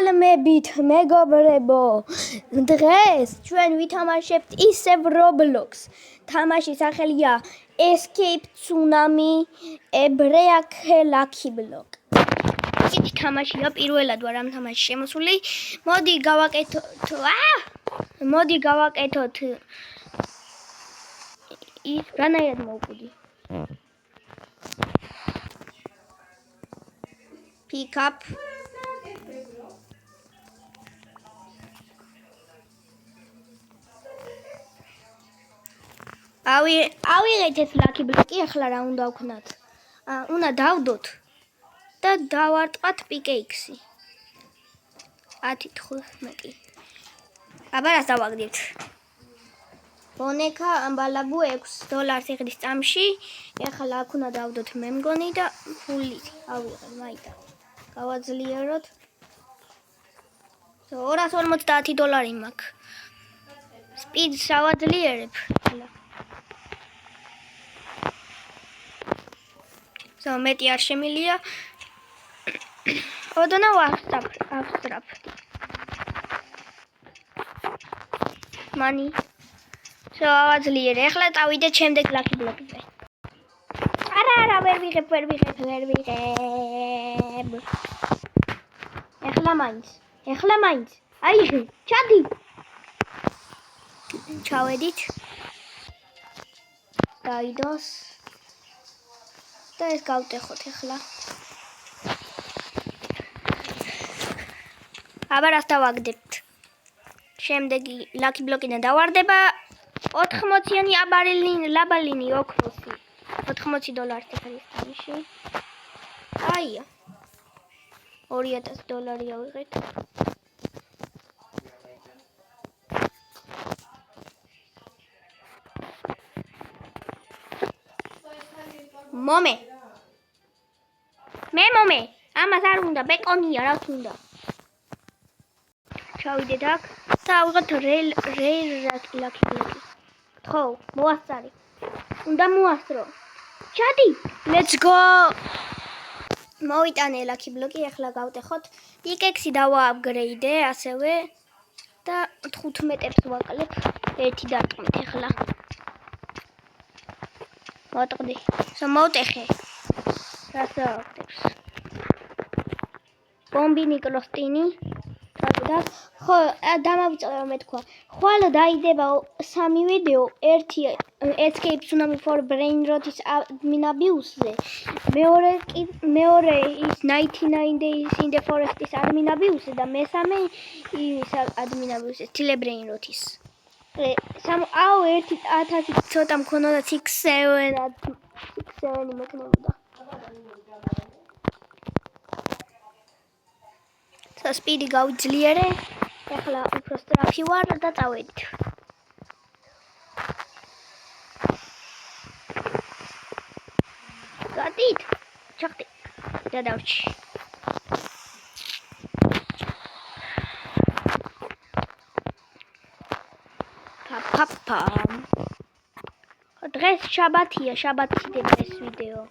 მოგესალმებით მეგობრებო. დღეს ჩვენ ვითამაშებთ ისევ Roblox. თამაშის სახელია Escape Tsunami Ebrake Lucky Block. ის თამაშია პირველად ვარ ამ თამაშს შემოსული. მოდი გავაკეთოთ ის რანაირად მოვკვდი. Pick up. ავიღეთ ეს Lucky Block-ი, ახლა რა უნდა ვქნათ? უნდა დავდოთ და დავარტყათ pickaxe-ი. 10-15. აბა რას დავაგდით? ბონეკა ამბალაბუ $6 იღრის წამში. ახლა აქ უნდა დავდოთ მე მგონი და ფული ავიღე, მაიტა. გავაძლიეროთ. $250 მაქვს. Speed-ს ავაძლიერებ. მეტი არ შემილია. ოდნა ავსტრაფ. მანი. ავაძლიერე. ახლა წავიდეთ შემდეგ Lucky Block-ზე. არა, ვერ ვიღებ. ეხლა მაინც. აიღე, ჩადი. ჩავედით. დაიდოს. და ეს გავტეხოთ ახლა. აბა რას დავაგდებთ? შემდეგი Lucky Block-იდან დავარდება 80-იანი ლაბალინი ოქროსი. $80 იღრის წამში. აია. $2000 ავიღეთ. მომე. ამას არ უნდა, ბეკონია, რაც უნდა. ჩავიდეთ აქ და ავიღოთ Lucky Block-ი. ხო, მოასწარი. უნდა მოასწრო. ჩადი. Let's go. მოვიტანე Lucky Block-ი, ახლა გავტეხოთ. pickaxe-ი დავააპგრეიდე, ასევე და 15-ებს ვაკლებ. ერთი დარტყმით ახლა. მოვტყდი. მოვტეხე. რას დავაგდებს? ბომბი ნიკლოსტინი. ხო, დამავიწყე მე თქვა. ხვალ დაიდება 3 ვიდეო, ერთი Escape Tsunami for Brain Rot-ის admin abuse-ზე. მეორე ის 99 Days in the Forest-ის admin abuse-ზე და მესამე ის admin abuse-ზე, Tile Brain Rot-ის. ერთი 1000 ცოტა მქონოდა 6-7 მექნებოდა. Speed-ი გავიძლიერე. ახლა უფრო სწრაფი ვარ და წავედით. გადით. ჩახტი. და დავრჩი. პაპა. დღეს შაბათია, შაბათდება ეს ვიდეო.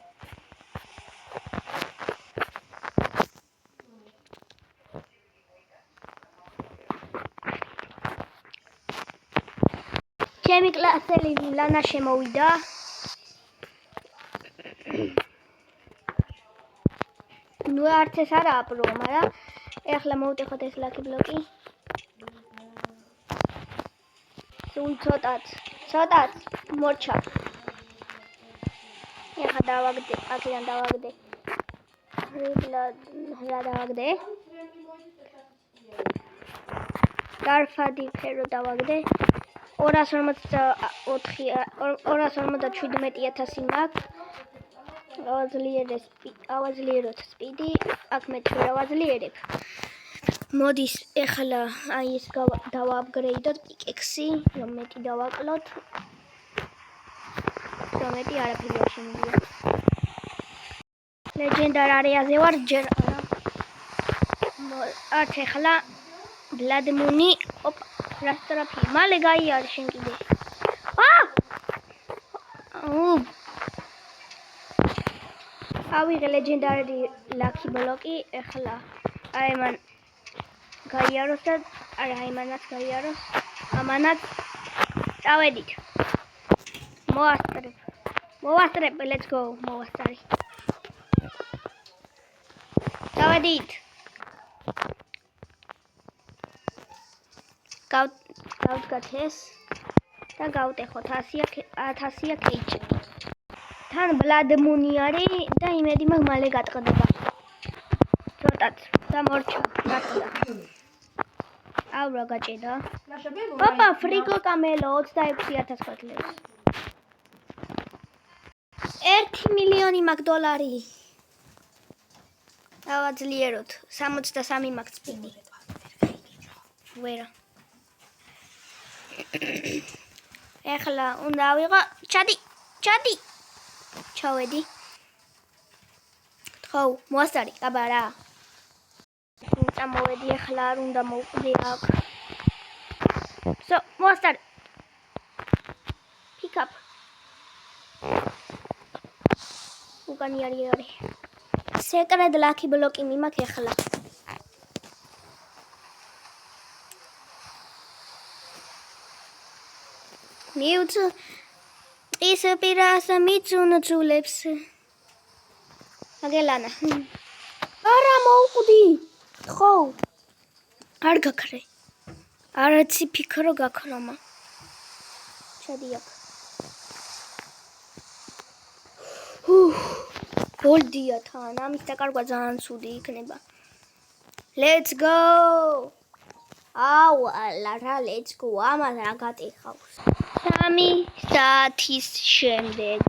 ჩემი კლასელი ლანა შემოვიდა. ნუ არც ეს არაა პრო, მაგრამ ახლა მოვტეხოთ ეს Lucky Block-ი. სულ ცოტაც მორჩა. ახლა დავაგდე, აქედან დავაგდე. რა დავაგდე? დარფადი ფერო დავაგდე. 247,000 მაქვს. ავაძლიეროთ Speed-ი. აქ მე თუ რა ვაძლიერებ. მოდის ახლა ეს დავააპგრეიდოთ pickaxe-ი, რომ მეტი დავაკლოთ. მეტი არაფერი არ შემიძლია. Legendary area-ზე ვარ ჯერ არა. არც ახლა Blood Moon-ი. ოპა, რა სწრაფია. მალე გაიარე შენ კიდე. ავიღე Legendary Lucky Block-ი, ახლა აი მან გაიაროს და არა იმანაც გაიაროს. ამანაც წავედით. მოვასწრებ, let's go. მოვასწარი. წავედით. გავდგათ ეს და გავტეხოთ 1000 კეიჩი. თან ბლადმუნი არის და იმედი მაქვს მალე გატყდება. ცოტაც დამორჩა გატყდა. აურა გაჭედა. ოპა ფრიგო კამელო 26000 ქოთლებს. 1 მილიონი მაქვს დოლარი. დავაძლიეროთ 63 მაქვს სპიდი. ვერა. ეხლა უნდა ავიღო ჩადი. ჩავედი. ხო, მოასწარი, აბა რა. წამოვედი ეხლა არ უნდა მოვკვდე აქ. მოასწარი. Pick up. უკანი არის. Secret lucky block მიმაქვს ეხლა. მიუც ის პირას მიწუნწულებს. აგელანა. არა მოვკვდი. ხო. არ გაქრე. არაცი ფიქრო გაქრომა. ჩადი აქ. გოლდია თან, ამის დაკარგვა ძალიან ცუდი იქნება. Let's go. აუალა რა let's go. ამას რა გატეხავს. 3 საათის შემდეგ.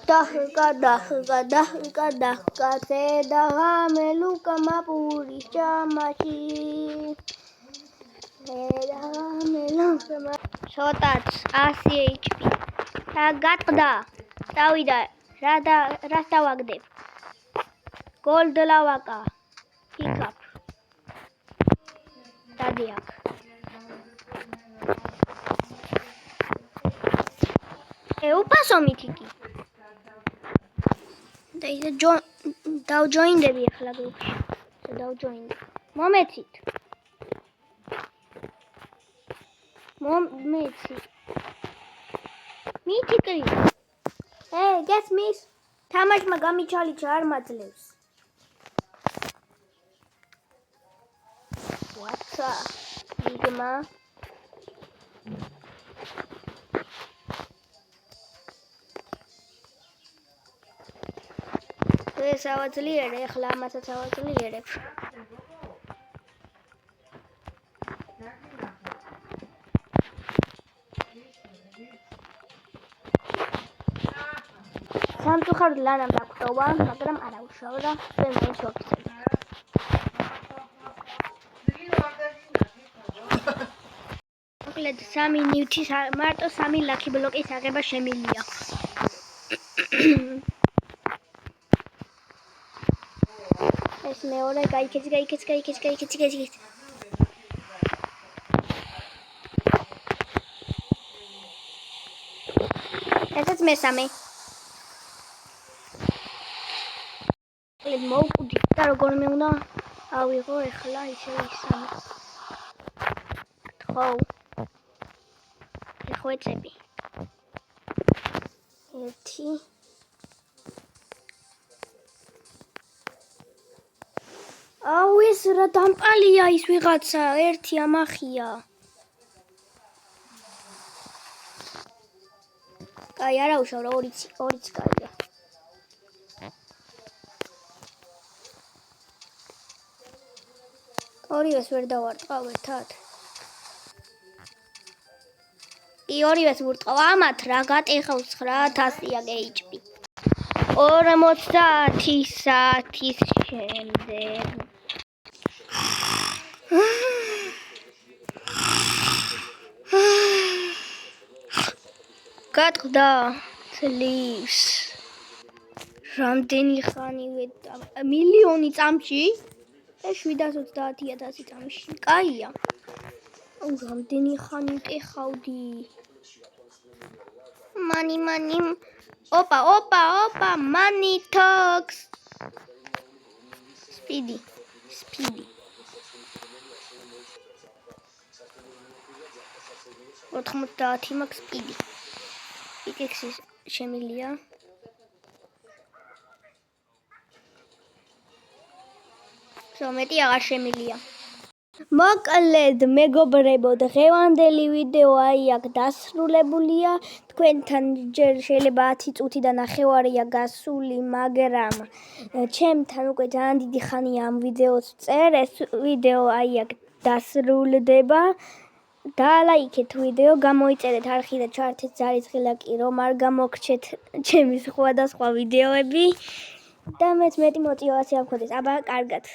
დაჰკა მელუკა მაპურის ჭამაში. შოტაც 100 HP. და გატყდა. დავიდა. რას დავაგდებ? Gold lavaca. Pick up. დადი აქ. უპასო მითიკი. და ისე დავჯოინდები ახლა გრუპში. დავჯოინდ. მომეცით. მითიკი. გეს მის თამაშმა გამიჩალიჩა არ მაძლევს. ვაცა იგმა ეს ავაძლიერე ახლა ამასაც ავაძლიერებ. სამწუხაროდ ლანამ დაგვტოვა, მაგრამ არა უშავრა, ჩვენ მაინც ვაქცევთ. მოკლედ 3 ნივთი მარტო 3 ლაკი ბლოკის აღება შემილია. ეს მეორე გაიქეცი. ესეც მესამე. მოვკვდი და როგორმე უნდა ავიღო ეხლა ისე ისამე. ხო. ეხვეწები. 1 აუ ეს რა დამპალია ის ვიღაცა 1 ამახია. კაი არა უშავ რა 2-ც კაია. ორივეს ვერ დავარტყავ ერთად. ორივეს ვურტყავ ამათ რა გატეხავს 9000 HP. 50 საათის შემდეგ. გატყდა ძლივს. რამდენი ხანი მილიონი წამში? 730,000 წამში. კაია. აუ რამდენი ხანი ტეხავდი. Money. Opa, money talks. Speedy. 90 მაქვს პიდი. პიკექსის შემილია. მეტი აღარ შემილია. მოკლედ მეგობრებო, დღევანდელი ვიდეო აქ დასრულებულია. თქვენთან ჯერ შეიძლება 10 წუთი და ნახევარია გასული, მაგრამ ჩემთან უკვე ძალიან დიდი ხანია ამ ვიდეოს წერ. ეს ვიდეო აქ დასრულდება. დალაიქეთ ვიდეო, გამოიწერეთ არხი და ჩართეთ ძალისხილაკი, რომ არ გამოგრჩეთ ჩემი სხვადასხვა ვიდეოები და მეც მეტი мотиваცია მქონდეს. აბა, კარგად.